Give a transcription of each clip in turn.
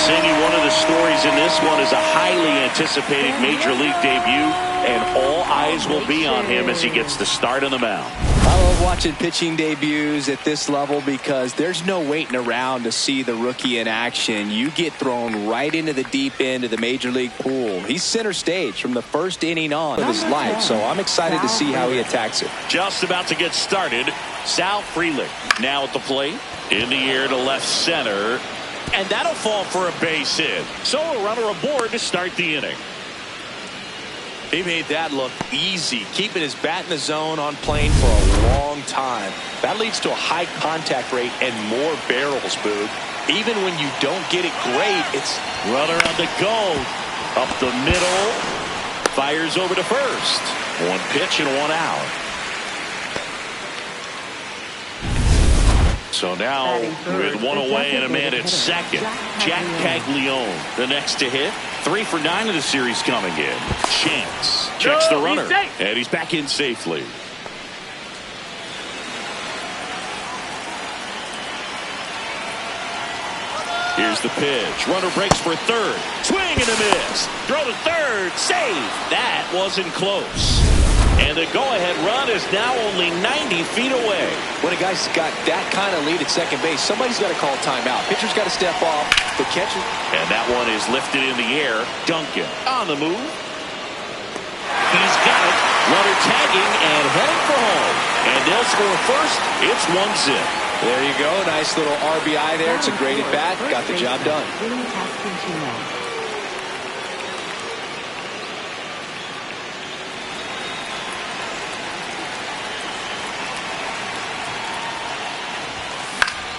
Cindy, one of the stories in this one is a highly anticipated Major League debut, and all eyes will be on him as he gets the start on the mound. I love watching pitching debuts at this level because there's no waiting around to see the rookie in action. You get thrown right into the deep end of the Major League pool. He's center stage from the first inning on of his life, so I'm excited to see how he attacks it. Just about to get started, Sal Frelick now at the plate. In the air to left center. And that'll fall for a base hit. So a runner aboard to start the inning. He made that look easy, keeping his bat in the zone on plane for a long time. That leads to a high contact rate and more barrels, Boog. Even when you don't get it great, it's... Runner on the go. Up the middle. Fires over to first. One pitch and one out. So now, with one away and a man at second, Jack Caglione, the next to hit. 3 for 9 of the series coming in. Chance checks the runner, and he's back in safely. Here's the pitch. Runner breaks for third. Swing and a miss. Throw to third. Save. That wasn't close. And the go-ahead run is now only 90 feet away. When a guy's got that kind of lead at second base, somebody's got to call timeout. Pitcher's got to step off. The catcher. And that one is lifted in the air. Duncan on the move. He's got it. Runner tagging and heading for home. And they'll score first. It's 1-0. There you go. Nice little RBI there. It's a great at-bat. Got the job done.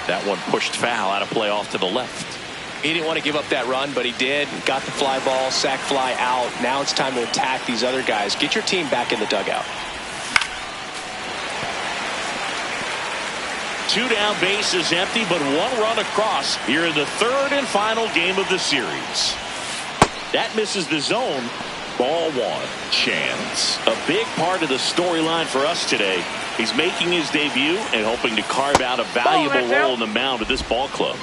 That one pushed foul, out of play off to the left. He didn't want to give up that run, but he did. Got the fly ball, sac fly out. Now it's time to attack these other guys. Get your team back in the dugout. 2 down, base is empty, but 1 run across here in the third and final game of the series. That misses the zone. Ball 1. Chance. A big part of the storyline for us today. He's making his debut and hoping to carve out a valuable role in the mound of this ball club.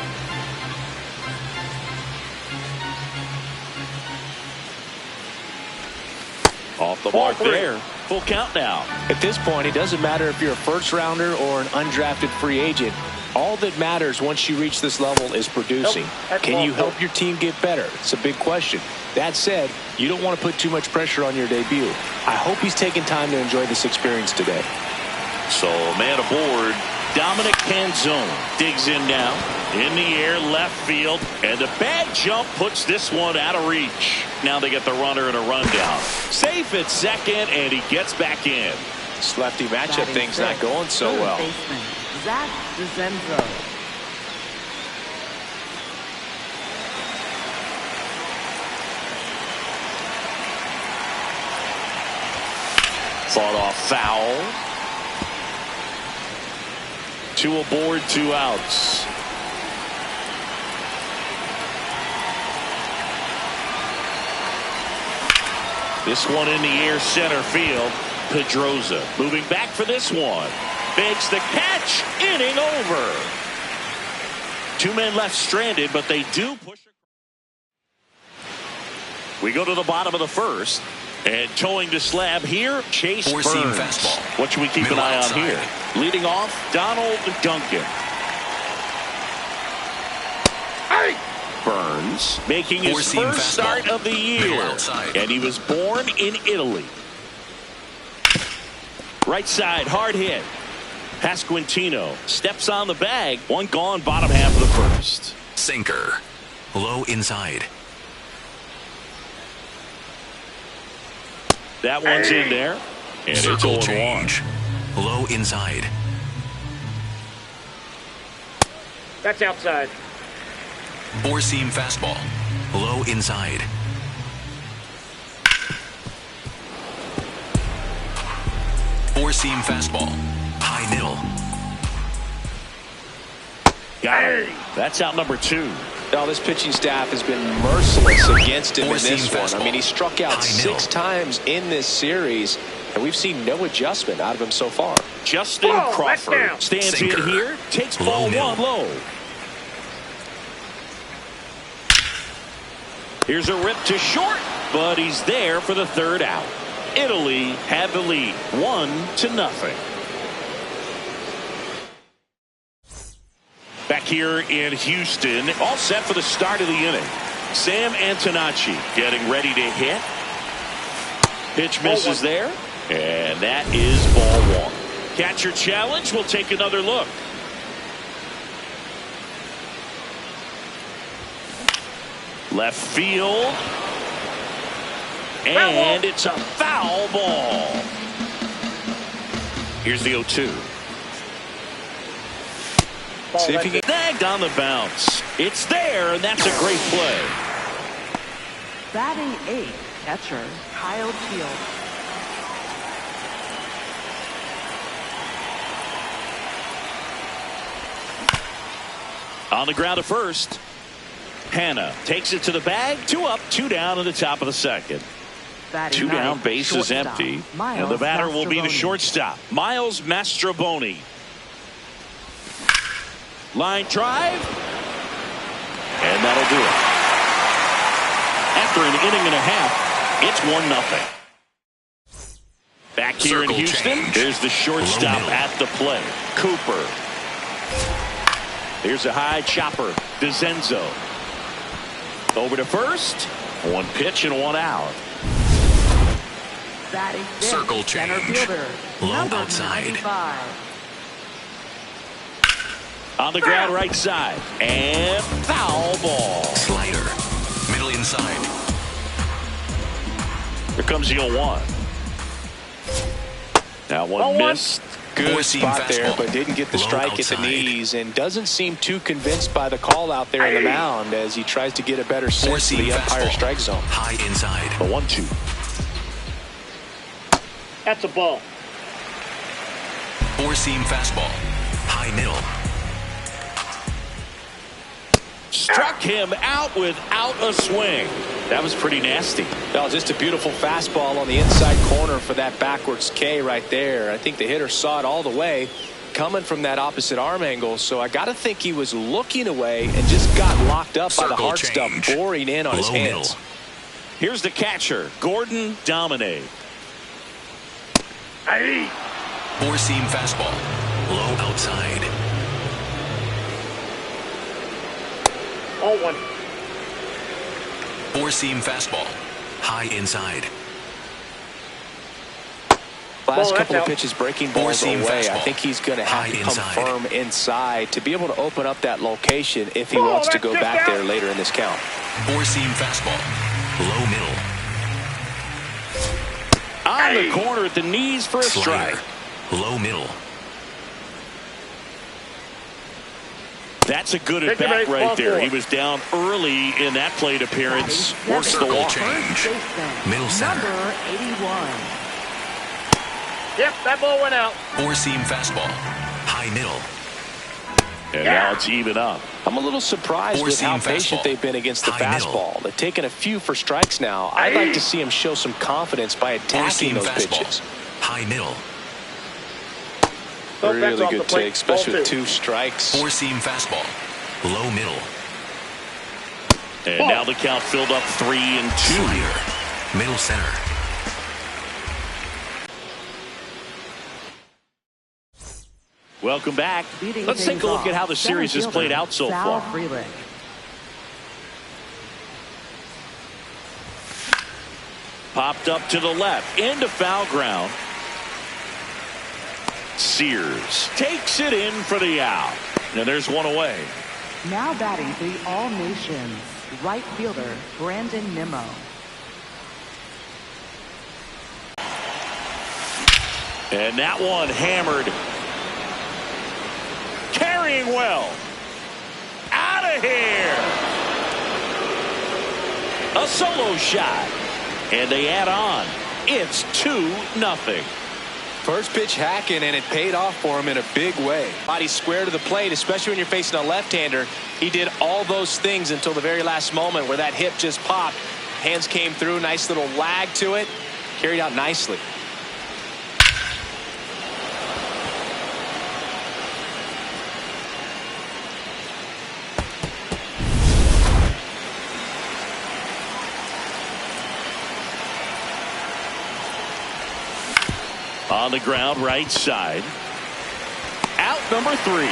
Off the mark there. Full count now. At this point, it doesn't matter if you're a first rounder or an undrafted free agent. All that matters once you reach this level is producing. Can you help your team get better? It's a big question. That said, you don't want to put too much pressure on your debut. I hope he's taking time to enjoy this experience today. So, man aboard. Dominic Canzone digs in now. In the air, left field. And a bad jump puts this one out of reach. Now they get the runner and a rundown. Safe at second, and he gets back in. This lefty matchup thing's not going so well. Fought off foul. 2 aboard, 2 outs. This one in the air, center field. Pedroza moving back for this one. Makes the catch. Inning over. 2 men left stranded, but they do push. We go to the bottom of the first. And towing the slab here, Chase Burns. Fastball. What should we keep an eye on here? Leading off, Donald Duncan. Burns making his first start of the year. And he was born in Italy. Right side, hard hit. Pasquantino steps on the bag. 1 gone, bottom half of the first. Sinker. Low inside. That one's in there. And Circle it's change. Low inside. That's outside. 4-seam fastball. Low inside. Four-seam fastball. High middle. Got it. That's out number 2. Now, this pitching staff has been merciless against him in this one. I mean, he struck out 6 times in this series, and we've seen no adjustment out of him so far. Justin Crawford stands in here, takes ball 1 low. Here's a rip to short, but he's there for the third out. Italy had the lead, 1-0. Back here in Houston, all set for the start of the inning. Sam Antonacci getting ready to hit. Pitch misses there, and that is ball one. Catcher challenge. We'll take another look. Left field. And it's a foul ball. Here's the 0-2. See if he can snagged on the bounce. It's there, and that's a great play. Batting 8th, catcher Kyle Field. On the ground at first. Hannah takes it to the bag. 2 up, 2 down in the top of the second. 2 down, base is empty. And the batter will be the shortstop, Miles Mastrobuoni. Line drive. And that'll do it. After an inning and a half, it's 1-0. Back here in Houston, there's the shortstop at the plate, Cooper. Here's a high chopper, DeZenzo. Over to first. 1 pitch and 1 out. Circle change. Low outside. 95. On the ground right side. And foul ball. Slider. Middle inside. Here comes the 0-1. Now one missed. Good spot there, but didn't get the strike at the knees, and doesn't seem too convinced by the call out there in the mound as he tries to get a better sense of the umpire strike zone. High inside. The 1-2. That's a ball. 4-seam fastball. High middle. Struck him out without a swing. That was pretty nasty. Well, just a beautiful fastball on the inside corner for that backwards K right there. I think the hitter saw it all the way coming from that opposite arm angle, so I got to think he was looking away and just got locked up by the hard stuff boring in on his hands. Middle. Here's the catcher, Gordon Domine. 4-seam fastball. Low outside. 0-1. 4-seam fastball. High inside. Last couple of pitches breaking balls away. Fastball. I think he's going to have to come Inside. firm inside to be able to open up that location if he wants to go back there later in this count. 4-seam fastball. Low middle. On the corner at the knees for a Slider. strike. Low middle. That's a good at bat right there. He was down early in that plate appearance. Works the walk. Change. Middle center. Number 81. Yep, that ball went out. 4-seam fastball. High middle. And now it's even up. I'm a little surprised with how patient they've been against the fastball. They've taken a few for strikes now. I'd like to see him show some confidence by attacking those pitches. High middle. Really good take, especially with 2 strikes. 4-seam fastball. Low middle. And now the count filled up 3-2. Slider. Middle center. Welcome back. Let's take a look at how the series has played out so far. Popped up to the left into foul ground. Sears takes it in for the out. And there's one away. Now batting for the All Nations, right fielder Brandon Nimmo. And that one hammered. Carrying well. Out of here. A solo shot. And they add on. It's 2-0. First pitch hacking, and it paid off for him in a big way. Body square to the plate, especially when you're facing a left-hander. He did all those things until the very last moment where that hip just popped. Hands came through, nice little lag to it. Carried out nicely. On the ground, right side. Out number 3.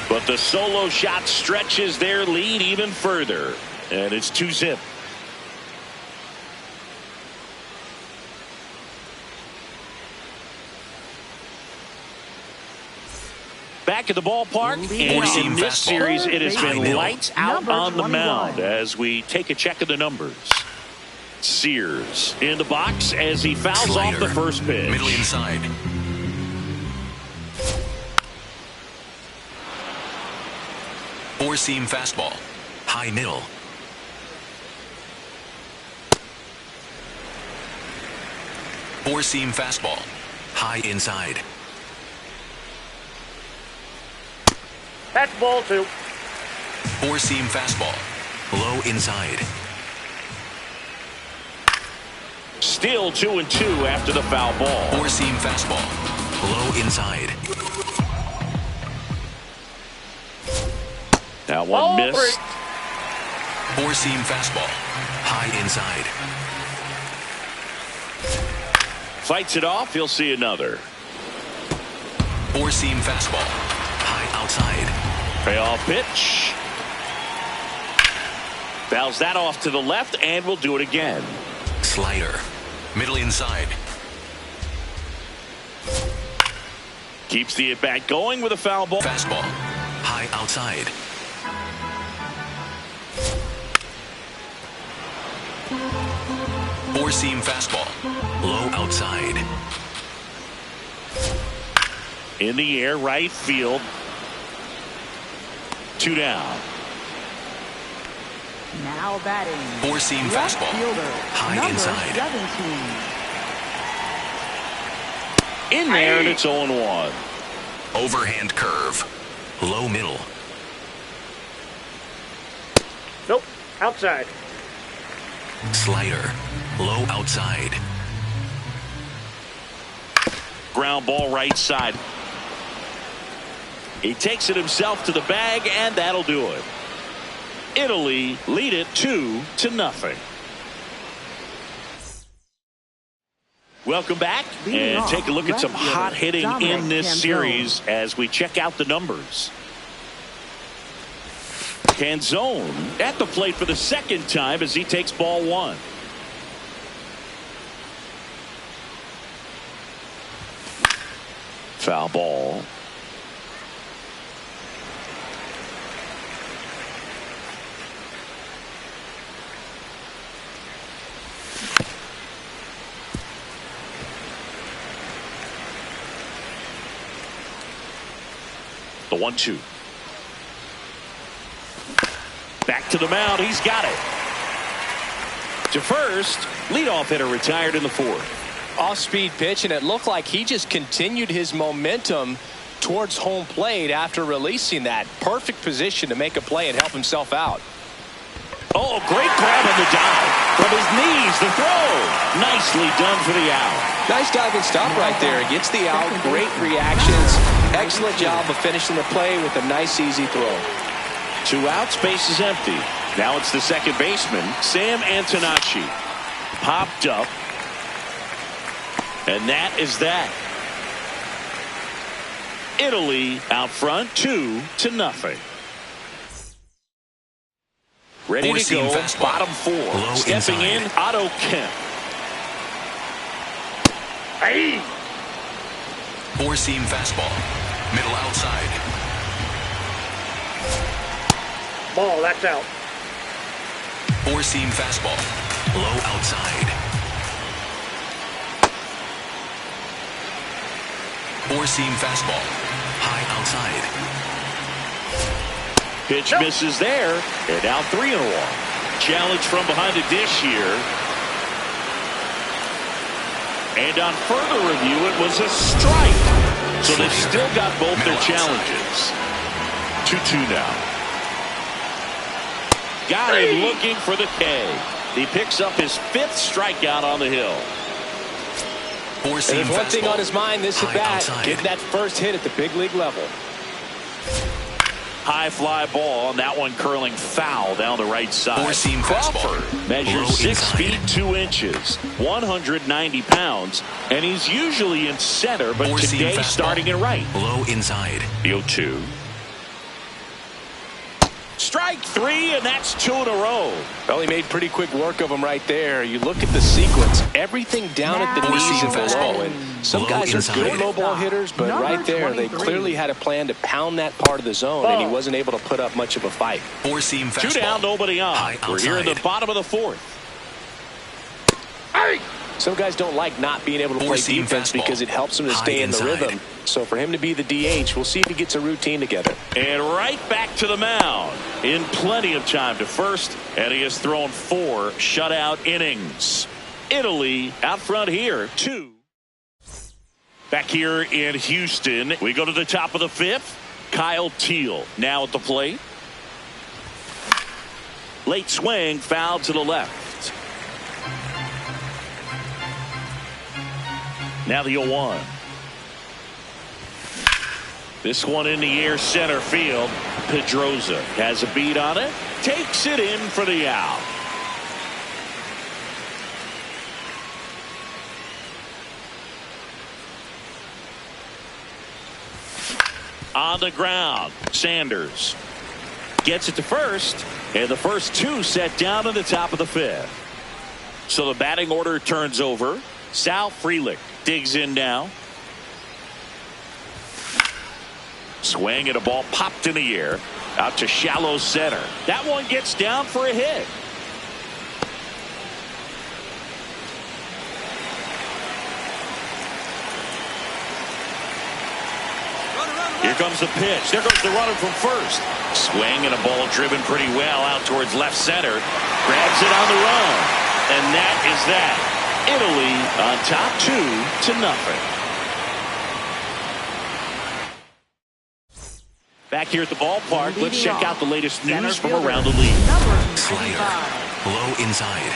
But the solo shot stretches their lead even further. And it's 2-zip. Back at the ballpark, and in this series, it has been lights out on the mound as we take a check of the numbers. Sears in the box as he fouls off the first pitch. Middle inside. Four-seam fastball. High middle. Four-seam fastball. High inside. That's ball 2. Four-seam fastball. Low inside. Still 2-2 after the foul ball. Four-seam fastball. Low inside. That one missed. Four-seam fastball. High inside. Fights it off. He'll see another. Four-seam fastball. High outside. Payoff pitch. Fouls that off to the left, and we'll do it again. Slider. Middle inside. Keeps the at-bat going with a foul ball. Fastball. High outside. Four-seam fastball. Low outside. In the air, right field. 2 down. Now batting. Four-seam Left fastball. fielder, High number inside. 17. In there, and it's 0-1. Overhand curve. Low middle. Nope. Outside. Slider. Low outside. Ground ball right side. He takes it himself to the bag, and that'll do it. Italy lead it 2-0. Welcome back, and take a look at some hot hitting in this series as we check out the numbers. Canzone at the plate for the second time as he takes ball 1. Foul ball. The 1-2. Back to the mound. He's got it. To first, leadoff hitter retired in the 4th. Off-speed pitch, and it looked like he just continued his momentum towards home plate after releasing that. Perfect position to make a play and help himself out. Oh, great grab on the dive. From his knees, the throw. Nicely done for the out. Nice dive and stop right there. Gets the out. Great reactions. Excellent job of finishing the play with a nice, easy throw. 2 outs, base is empty. Now it's the second baseman, Sam Antonacci. Popped up. And that is that. Italy out front 2-0. Ready to go. Fastball. Bottom 4. Low Stepping inside. in, Otto Kemp. Hey! Four-seam fastball. Middle outside. Ball, that's out. Four-seam fastball. Low outside. Four-seam fastball. High outside. Pitch misses there. And now 3-1. Challenge from behind the dish here. And on further review, it was a strike. So they've still got both their challenges. 2-2 now. Got him looking for the K. He picks up his 5th strikeout on the hill. There's one thing on his mind this at bat, getting that first hit at the big league level. High fly ball, and that one curling foul down the right side. Four-seam Crawford fastball. measures Low 6 inside. feet 2 inches, 190 pounds, and he's usually in center, but Four-seam today fastball. starting in right. Low inside. The 0-2. Strike 3, and that's 2 in a row. Well, he made pretty quick work of him right there. You look at the sequence, everything down at the Now knees and fastball. below. And some Low guys are good inside. low ball hitters, but Number right there, they 23. clearly had a plan to pound that part of the zone, and he wasn't able to put up much of a fight. Four-seam fastball. 2 down, nobody on. High We're here in the outside. bottom of the 4th. Some guys don't like not being able to play Four-seam defense fastball. because it helps them to High stay in the inside. rhythm. So for him to be the DH, we'll see if he gets a routine together. And right back to the mound in plenty of time to first, and he has thrown 4 shutout innings. Italy out front here, 2. Back here in Houston, we go to the top of the 5th. Kyle Teal now at the plate. Late swing, foul to the left. Now the 0-1. This one in the air center field. Pedroza has a beat on it. Takes it in for the out. On the ground, Sanders gets it to first, and the first 2 set down in the top of the 5th. So the batting order turns over. Sal Frelick digs in now. Swing and a ball popped in the air out to shallow center. That one gets down for a hit. Here comes the pitch. There goes the runner from first. Swing and a ball driven pretty well out towards left center. Grabs it on the run. And that is that. Italy on top 2-0. Back here at the ballpark, let's check out the latest news from around the league. Slider. Low inside.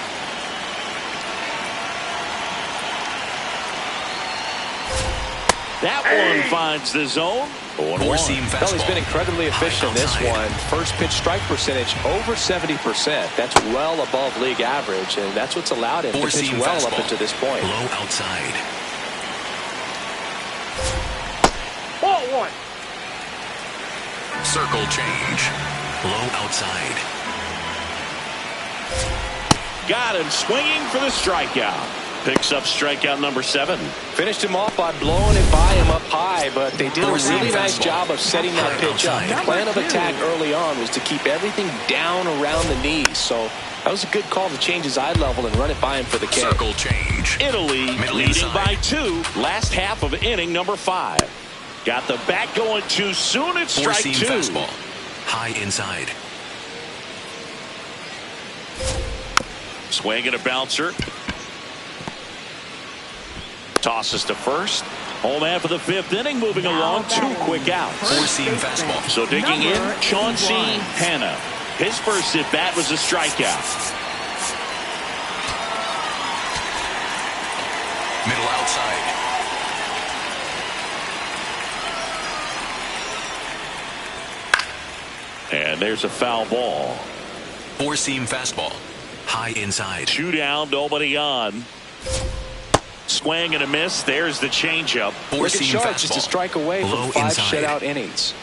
That one finds the zone. 0-1. Four-seam Well, he's fastball. been incredibly efficient in this High outside. one. First pitch strike percentage over 70%. That's well above league average, and that's what's allowed him to pitch Four-seam well fastball. up until this point. Low outside. Ball 1. Circle change. Low outside. Got him swinging for the strikeout. Picks up strikeout number 7. Finished him off by blowing it by him up high, but they did a Four-seam really nice fastball. job of setting that High pitch up. outside. The plan of attack early on was to keep everything down around the knees, so that was a good call to change his eye level and run it by him for the K. Circle change. Italy Middle leading inside. by 2. Last half of inning number 5. Got the bat going too soon. It's strike Four-seam 2. fastball. High inside. Swing and a bouncer. Tosses to first. Home half of the 5th inning, moving along. 2 quick outs. Four-seam fastball. So digging in, Number Chauncey 81. Hanna. His first at bat was a strikeout. Middle outside. And there's a foul ball. Four-seam fastball. High inside. 2 down, nobody on. Swing and a miss. There's the changeup. Ricky Four-seam Sharp just a fastball. strike away Low from 5 inside. shutout innings.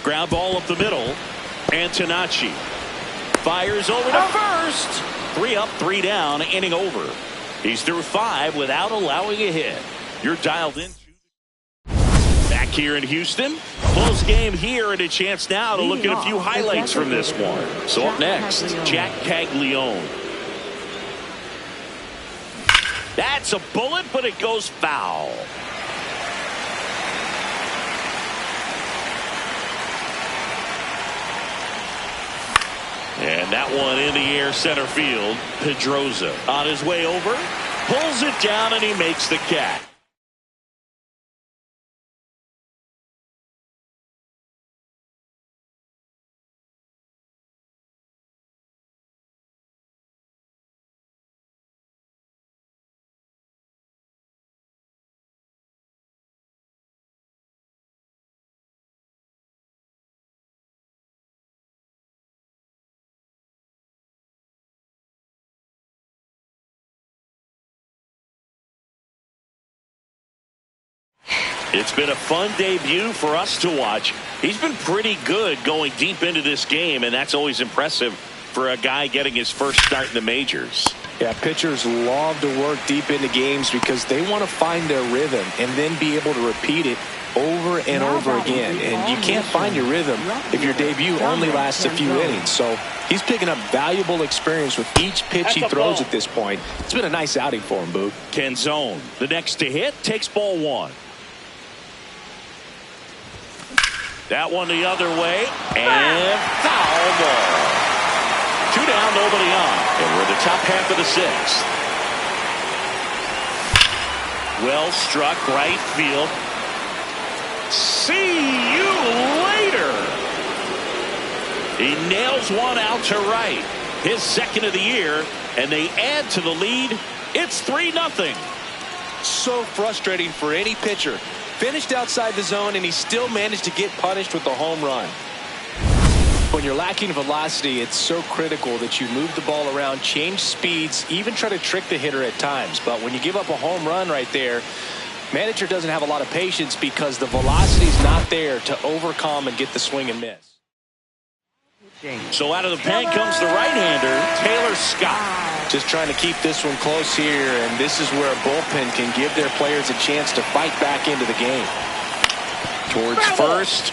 Ground ball up the middle. Antonacci fires over to first. 3 up, 3 down, inning over. He's through 5 without allowing a hit. You're dialed in. Back here in Houston. Close game here and a chance now to look at a few highlights from this one. So up next, Jack Caglione. That's a bullet, but it goes foul. And that one in the air center field. Pedroza on his way over. Pulls it down and he makes the catch. It's been a fun debut for us to watch. He's been pretty good going deep into this game, and that's always impressive for a guy getting his first start in the majors. Yeah, pitchers love to work deep into games because they want to find their rhythm and then be able to repeat it over and over again. And you can't find your rhythm if your debut only lasts a few innings. So he's picking up valuable experience with each pitch he throws at this point. It's been a nice outing for him, Boog. Canzone, the next to hit, takes ball one. That one the other way, and foul ball. 2 down, nobody on, and we're in the top half of the 6th. Well struck, right field. See you later. He nails one out to right. His second of the year, and they add to the lead. It's 3-0. So frustrating for any pitcher. Finished outside the zone, and he still managed to get punished with a home run. When you're lacking velocity, it's so critical that you move the ball around, change speeds, even try to trick the hitter at times. But when you give up a home run right there, manager doesn't have a lot of patience because the velocity's not there to overcome and get the swing and miss. So out of the pen comes the right-hander, Taylor Scott. Just trying to keep this one close here, and this is where a bullpen can give their players a chance to fight back into the game. Towards first.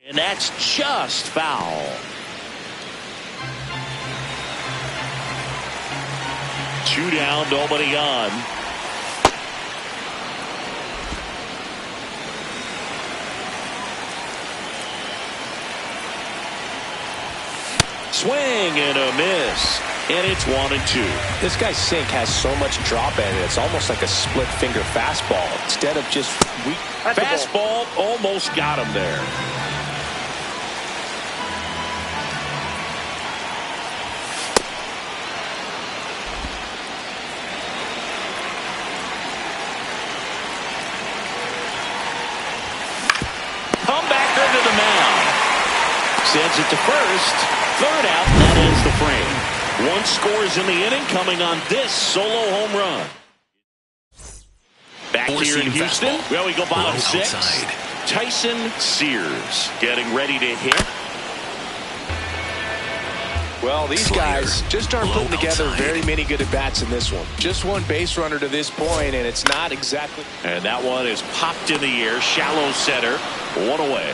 And that's just foul. Two down, nobody on. Swing and a miss. And it's 1-2. This guy's sink has so much drop in it. It's almost like a split finger fastball instead of just weak. Fastball almost got him there. Comebacker to the mound. Sends it to first. Third out, and that ends the frame. One scores in the inning, coming on this solo home run. Back here in Houston. Well, we go bottom 6. Tyson Sears getting ready to hit. Well, these guys just aren't putting together very many good at-bats in this one. Just one base runner to this point, and it's not exactly. And that one is popped in the air. Shallow center. One away.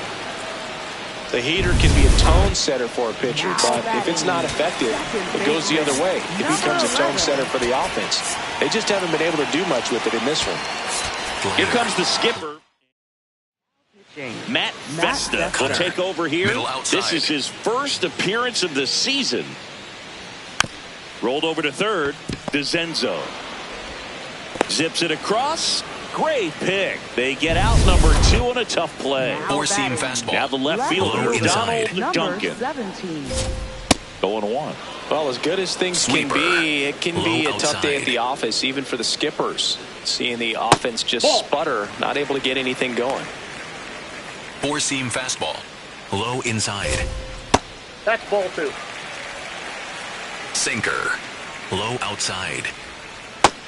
The heater can be a tone setter for a pitcher, but if it's not effective, it goes the other way. It becomes a tone setter for the offense. They just haven't been able to do much with it in this one. Here comes the skipper. Matt Vesta will take over here. This is his first appearance of the season. Rolled over to third. DeZenzo zips it across. Great pick. They get out number 2 on a tough play. Four-seam fastball. Now the left fielder, Donald Duncan. 17. Going 1. Well, as good as things can be, it can be a tough day at the office, even for the skippers. Seeing the offense just sputter, not able to get anything going. Four-seam fastball. Low inside. That's ball 2. Sinker. Low outside.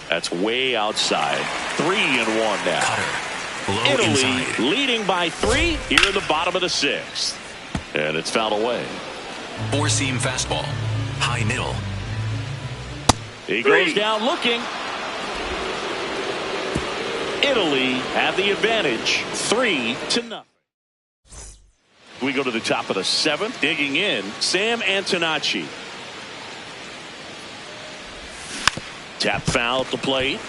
That's way outside. 3-1 now. Cutter. Low Italy inside. leading by 3 here in the bottom of the 6th. And it's fouled away. Four-seam fastball. High middle. He goes down looking. Italy have the advantage. 3-0. We go to the top of the 7th. Digging in, Sam Antonacci. Tap foul at the plate.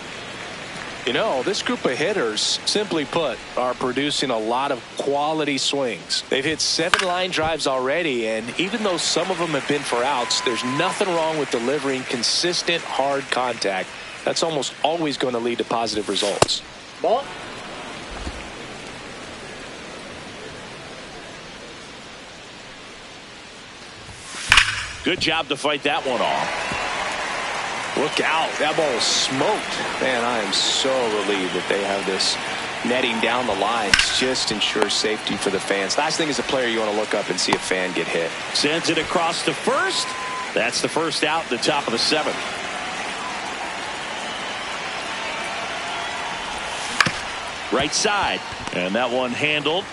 You know, this group of hitters, simply put, are producing a lot of quality swings. They've hit 7 line drives already, and even though some of them have been for outs, there's nothing wrong with delivering consistent, hard contact. That's almost always going to lead to positive results. Ball. Good job to fight that one off. Look out. That ball is smoked. Man, I am so relieved that they have this netting down the lines. Just ensures safety for the fans. Last thing as a player, you want to look up and see a fan get hit. Sends it across to first. That's the first out, the top of the 7th. Right side. And that one handled.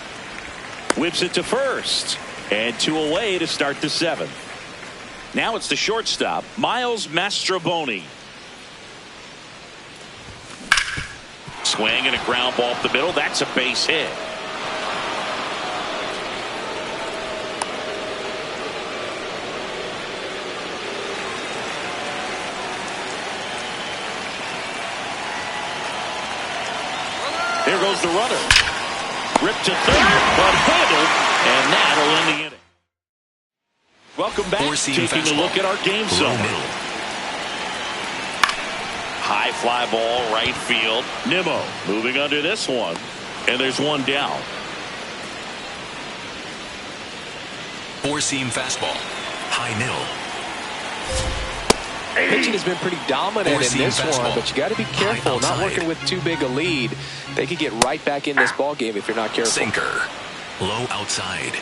Whips it to first. And 2 away to start the 7th. Now it's the shortstop, Miles Mastrobuoni. Swing and a ground ball up the middle. That's a base hit. There goes the runner. Ripped to third, but handled, and that'll end the inning. Welcome back. Taking a look at our game zone. High fly ball, right field. Nimmo moving under this one. And there's one down. 4-seam fastball. High middle. Pitching has been pretty dominant in this one, but you got to be careful. Not working with too big a lead. They could get right back in this ball game if you're not careful. Sinker. Low outside.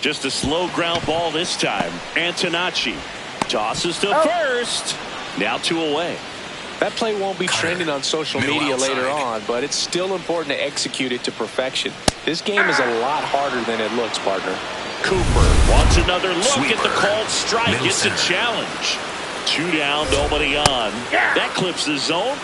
Just a slow ground ball this time. Antonacci tosses to first. Now 2 away. That play won't be trending on social media later on, but it's still important to execute it to perfection. This game is a lot harder than it looks, partner. Cooper wants another look Sweeper. at the called strike. Middle It's a challenge. 2 down, nobody on. That clips the zone.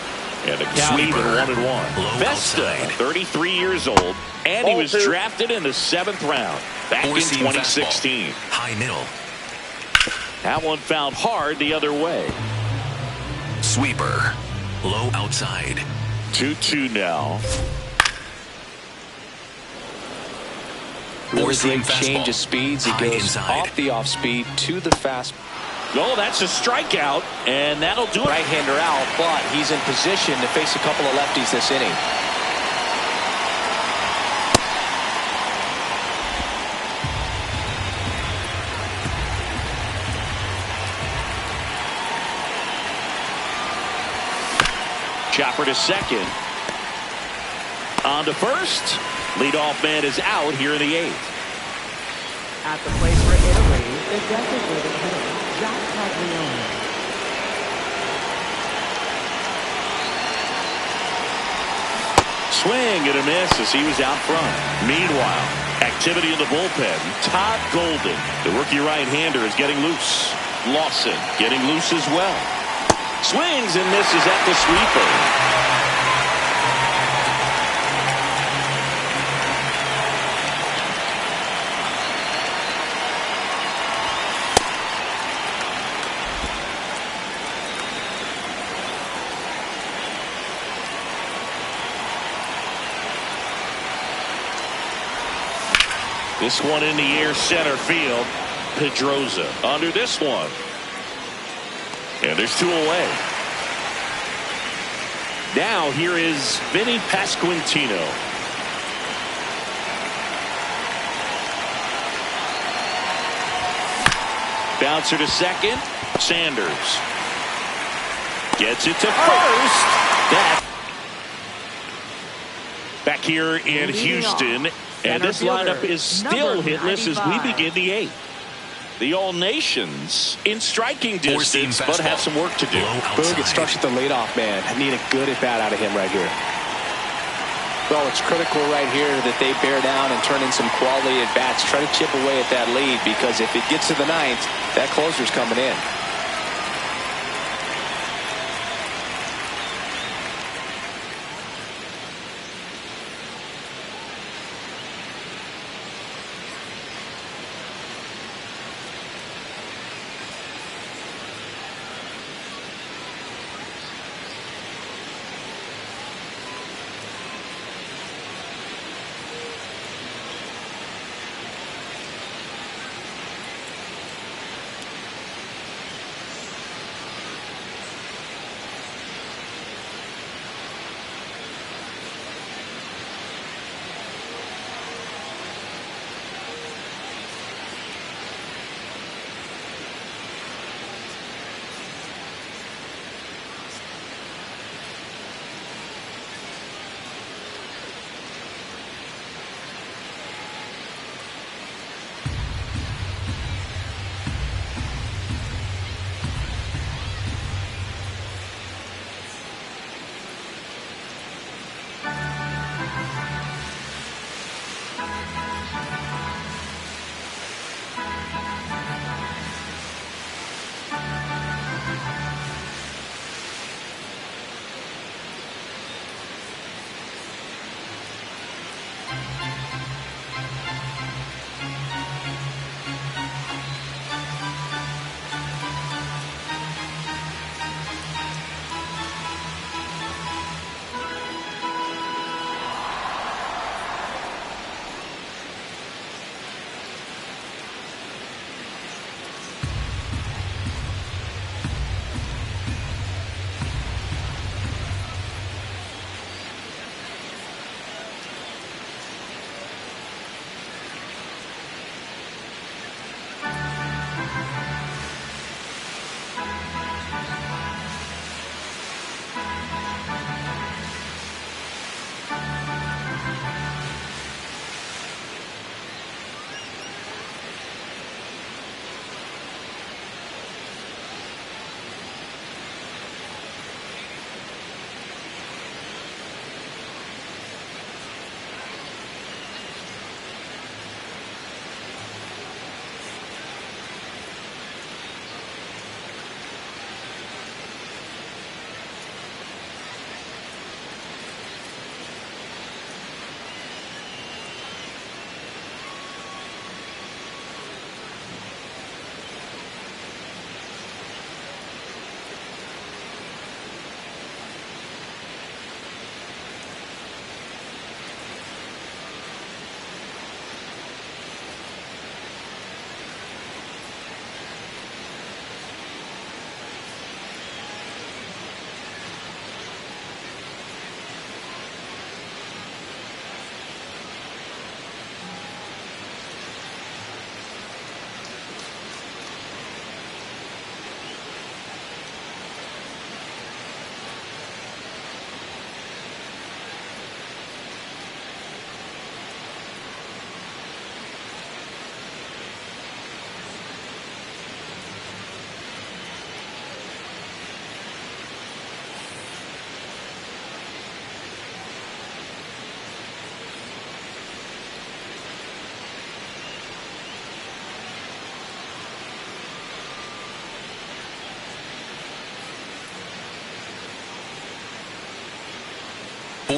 And the count even 1-1. Vesta, 33 years old, and he was drafted in the 7th round back in 2016. High middle. That one found hard the other way. Sweeper. Low outside. 2-2 now. Really great change of speeds. He goes off the off speed to the fast. Oh, that's a strikeout, and that'll do it. Right-hander out, but he's in position to face a couple of lefties this inning. Chopper to second. On to first. Leadoff man is out here in the 8th. At the plate for Italy, the designated hitter, Jack Caglione. Swing and a miss as he was out front. Meanwhile, activity in the bullpen. Todd Golden, the rookie right-hander, is getting loose. Lawson getting loose as well. Swings and misses at the sweeper. This one in the air, center field. Pedroza under this one. And there's 2 away. Now here is Vinny Pasquantino. Bouncer to second. Sanders gets it to first. That back here in Houston. And this lineup is still hitless as we begin the 8th. The All Nations in striking distance, but have some work to do. Boog, it starts with the leadoff man. I need a good at-bat out of him right here. Well, it's critical right here that they bear down and turn in some quality at-bats. Try to chip away at that lead, because if it gets to the 9th, that closer's coming in.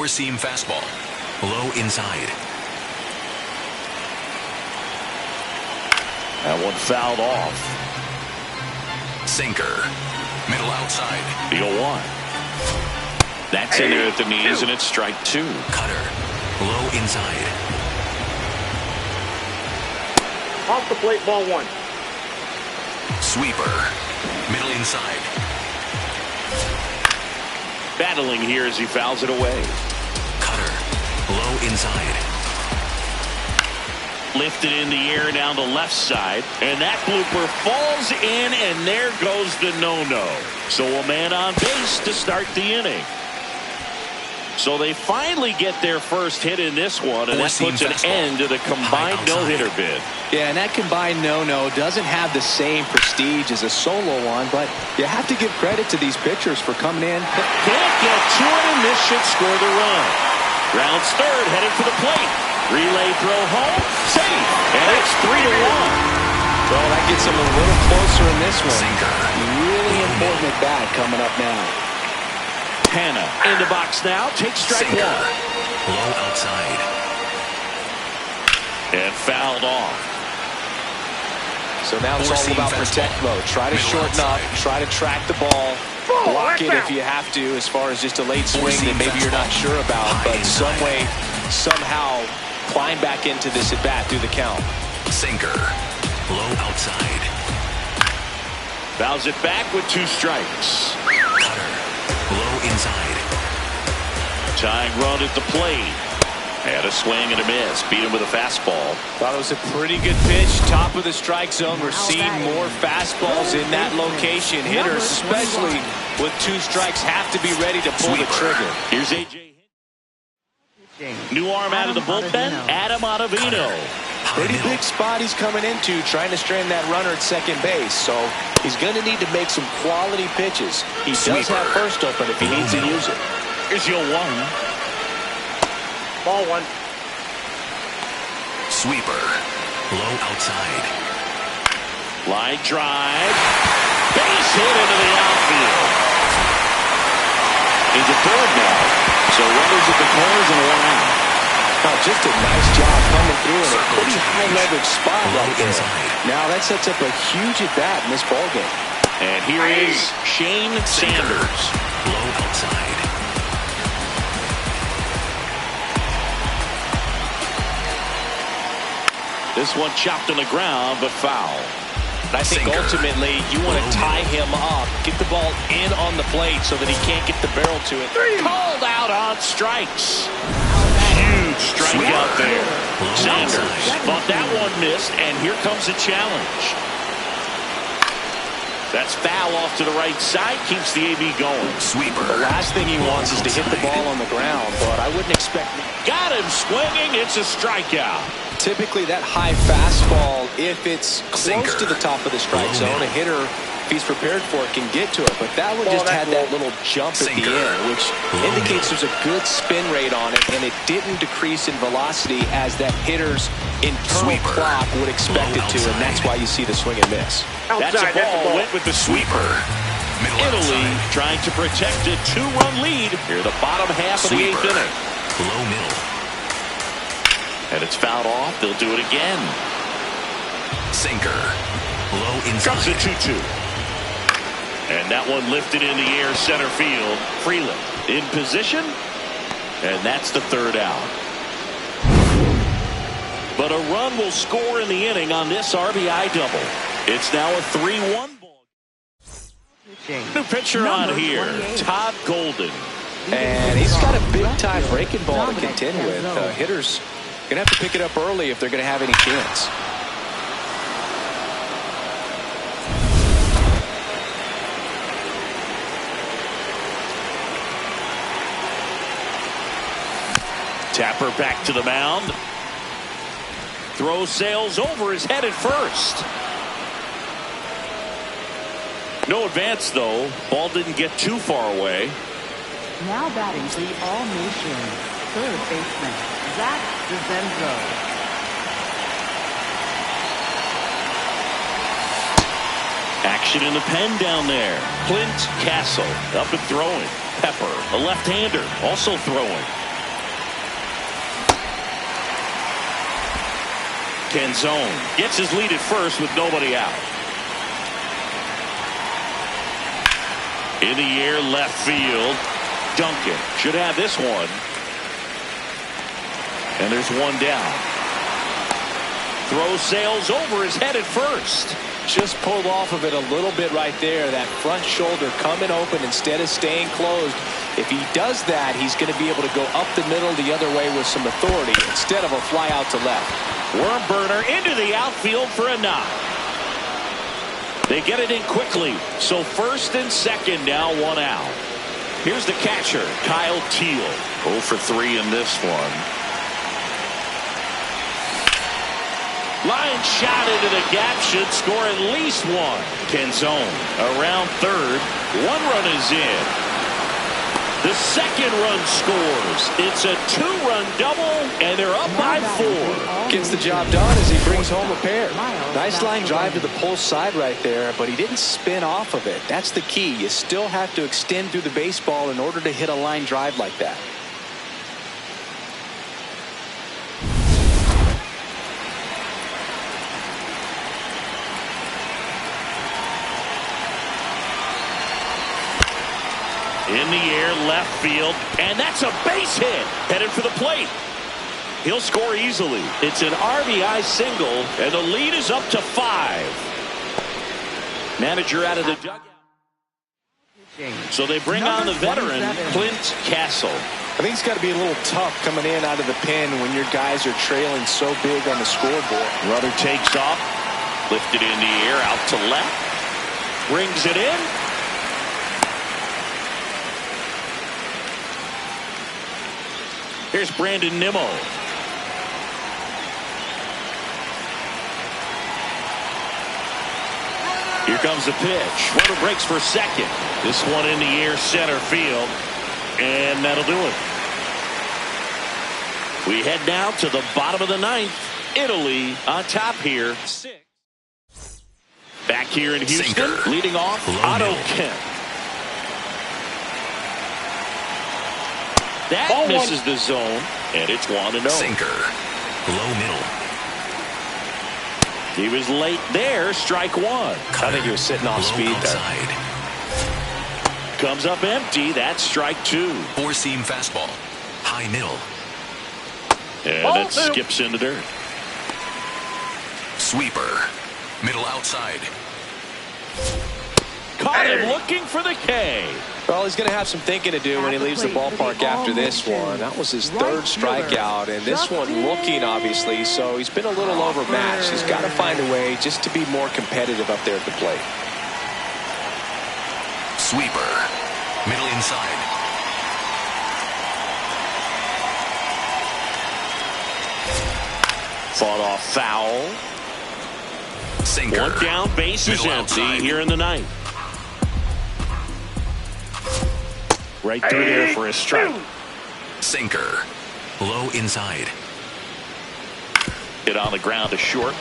Four-seam fastball. Low inside. That one fouled off. Sinker. Middle outside. The 0-1. That's in there at the knees, and it's strike two. Cutter. Low inside. Off the plate, ball one. Sweeper. Middle inside. Battling here as he fouls it away. Cutter. Low inside. Lifted in the air down the left side, and that blooper falls in, and there goes the no-no. So a man on base to start the inning. So they finally get their first hit in this one, and that puts an end to the combined no-hitter bid. Yeah, and that combined no-no doesn't have the same prestige as a solo one, but you have to give credit to these pitchers for coming in. Can't get to it, and this should score the run. Rounds third, headed for the plate. Relay throw home, safe, and it's 3-1. Well, that gets them a little closer in this one. Sinker. Really important at bat coming up now. Hanna in the box now, takes strike Sinker. one. Low outside. And fouled off. So now it's all about protect mode. Try to shorten up, try to track the ball, block it if you have to, as far as just a late swing that maybe you're not sure about, but some way, somehow climb back into this at bat through the count. Sinker. Low outside. Fouls it back with two strikes. Cutter. Low inside. Tying run at the plate. Had a swing and a miss. Beat him with a fastball. Thought it was a pretty good pitch. Top of the strike zone. We're seeing more fastballs in that location. Hitters, especially with two strikes, have to be ready to pull the trigger. Here's A.J. New arm out of the bullpen, Adam Ottavino. Pretty big spot he's coming into, trying to strand that runner at second base. So he's going to need to make some quality pitches. He does have first open if he needs to use it. Here's your one. Ball one. Sweeper. Low outside. Line drive. Base hit into the outfield. Into third now. So runners at the corners and one out. Now just a nice job coming through in a pretty high leverage spot right there. Now that sets up a huge at bat in this ballgame. And here is Shane Sanders. Low outside. This one chopped on the ground, but foul. I think ultimately you want to tie him up, get the ball in on the plate so that he can't get the barrel to it. Called out on strikes. Huge strikeout there. Sanders thought that one missed, and here comes a challenge. That's foul off to the right side, keeps the AB going. Sweeper. The last thing he wants is to hit the ball on the ground, but I wouldn't expect... Got him swinging, it's a strikeout. Typically that high fastball, if it's close to the top of the strike zone, a hitter, if he's prepared for it, can get to it. But that one just had that little jump at the end, which indicates there's a good spin rate on it, and it didn't decrease in velocity as that hitter's internal clock would expect it to, and that's why you see the swing and miss. That's a ball, went with the sweeper. Italy trying to protect a two-run lead here, the bottom half of the eighth inning. Low middle. And it's fouled off. They'll do it again. Sinker. Low inside. Comes a 2-2. And that one lifted in the air center field. Freeland in position. And that's the third out. But a run will score in the inning on this RBI double. It's now a 3-1 ball. New pitcher on here, Todd Golden. And he's got a big-time breaking ball to contend with. Hitters going to have to pick it up early if they're going to have any chance. Tapper back to the mound. Throw sails over his head at first. No advance, though. Ball didn't get too far away. Now batting the All-Nation third baseman, Zach DeZenzo. Action in the pen down there. Clint Castle up and throwing. Pepper, a left-hander, also throwing. Canzone gets his lead at first with nobody out. In the air, left field. Duncan should have this one. And there's one down. Throw sails over his head at first. Just pulled off of it a little bit right there. That front shoulder coming open instead of staying closed. If he does that, he's going to be able to go up the middle the other way with some authority instead of a fly out to left. Worm burner into the outfield for a knock. They get it in quickly. So first and second now, one out. Here's the catcher, Kyle Teal. 0 for 3 in this one. Line shot into the gap should score at least one. Canzone around third. One run is in. The second run scores. It's a 2-run double, and they're up by 4. Gets the job done as he brings home a pair. Nice line drive to the pull side right there, but he didn't spin off of it. That's the key. You still have to extend through the baseball in order to hit a line drive like that. In the air, left field, and that's a base hit. Headed for the plate. He'll score easily. It's an RBI single, and the lead is up to 5. Manager out of the dugout. So they bring on the veteran, Clint Castle. I think it's got to be a little tough coming in out of the pen when your guys are trailing so big on the scoreboard. Rudder takes off, lifted in the air, out to left, brings it in. Here's Brandon Nimmo. Here comes the pitch. Runner breaks for second. This one in the air, center field. And that'll do it. We head now to the bottom of the 9th. Italy on top here. 6. Back here in Houston, Sinker. leading off, Low Otto middle. Kemp. That Ball misses one. the zone, and it's 1-0. Sinker. Low middle. He was late there, strike 1. I think he was sitting off Low speed there. outside. Comes up empty, that's strike 2. Four-seam fastball. High middle. And Ball that 2. skips into dirt. Sweeper. Middle outside. Caught him looking for the K. Well, he's going to have some thinking to do when he leaves the ballpark after this one. That was his third strikeout, and this one looking, obviously, so he's been a little overmatched. He's got to find a way just to be more competitive up there at the plate. Sweeper. Middle inside. Fought off foul. Sinker. One down, base is Middle empty outside. here in the 9th. Right through there for a strike. Sinker. Low inside. Hit on the ground to short.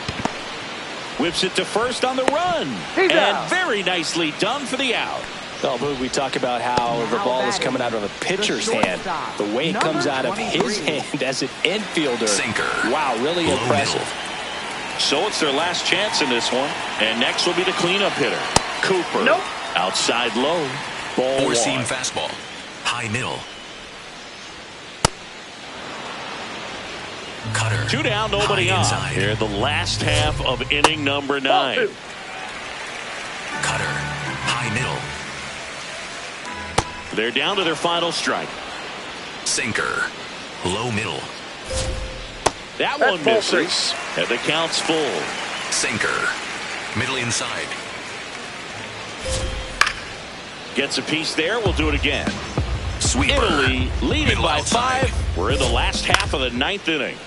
Whips it to first on the run. He's And out. very nicely done for the out. Well, Boog, we talk about how the ball is coming out of the pitcher's hand. The way it comes out of his hand as an infielder. Sinker. Wow, really Low impressive. middle. So it's their last chance in this one. And next will be the cleanup hitter, Cooper. Nope. Outside low. Ball Four-seam 1. fastball. High middle. Cutter. 2 down, nobody High on. inside. Here the last half of inning number 9. Ball 2. Cutter. High middle. They're down to their final strike. Sinker. Low middle. That That's one ball misses. And the count's full. Sinker. Middle inside. Gets a piece there. We'll do it again. Sweeper. Italy leading Middle by outside. 5. We're in the last half of the 9th inning.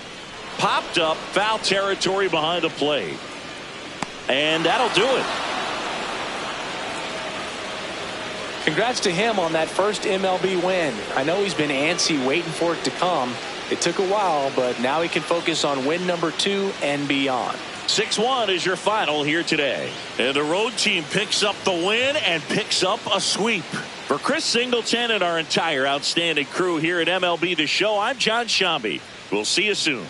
Popped up, foul territory behind the plate. And that'll do it. Congrats to him on that first MLB win. I know he's been antsy waiting for it to come. It took a while, but now he can focus on win number 2 and beyond. 6-1 is your final here today. And the road team picks up the win and picks up a sweep. For Chris Singleton and our entire outstanding crew here at MLB The Show, I'm John Shambi. We'll see you soon.